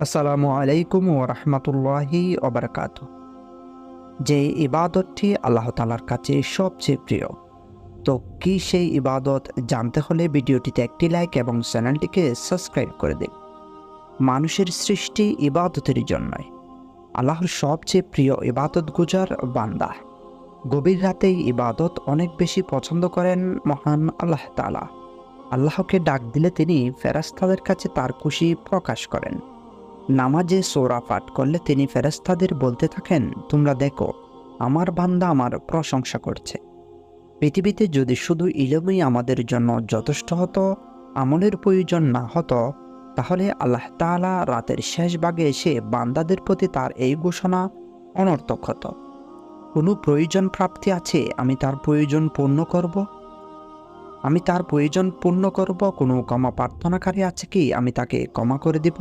আসসালামু আলাইকুম ওয়া রাহমাতুল্লাহি ওয়া বারাকাতুহু। যে ইবাদতটি আল্লাহ তাআলার কাছে সবচেয়ে প্রিয়, তো কি সেই ইবাদত জানতে হলে ভিডিওটিতে একটি লাইক এবং চ্যানেলটিকে সাবস্ক্রাইব করে দিন। মানুষের সৃষ্টি ইবাদতের জন্যই। আল্লাহর সবচেয়ে প্রিয় ইবাদতগুজার বান্দা। গভীর রাতেই ইবাদত অনেক বেশি পছন্দ করেন মহান আল্লাহ তাআলা। আল্লাহকে ডাক দিলে তিনি ফেরেশতাদের কাছে তার খুশি প্রকাশ করেন। নামাজে সূরা পাঠ করলে তিনি ফেরেশতাদের বলতে থাকেন, তোমরা দেখো আমার বান্দা আমার প্রশংসা করছে। পৃথিবীতে যদি শুধু ইলমই আমাদের জন্য যথেষ্ট হতো, আমলের প্রয়োজন না হতো, তাহলে আল্লাহ তাআলা রাতের শেষ ভাগে এসে বান্দাদের প্রতি তার এই ঘোষণা অনর্থক হতো। কোনো প্রয়োজন প্রাপ্তি আছে, আমি তার প্রয়োজন পূর্ণ করব। কোনো ক্ষমা প্রার্থনাকারী আছে কি, আমি তাকে ক্ষমা করে দিব।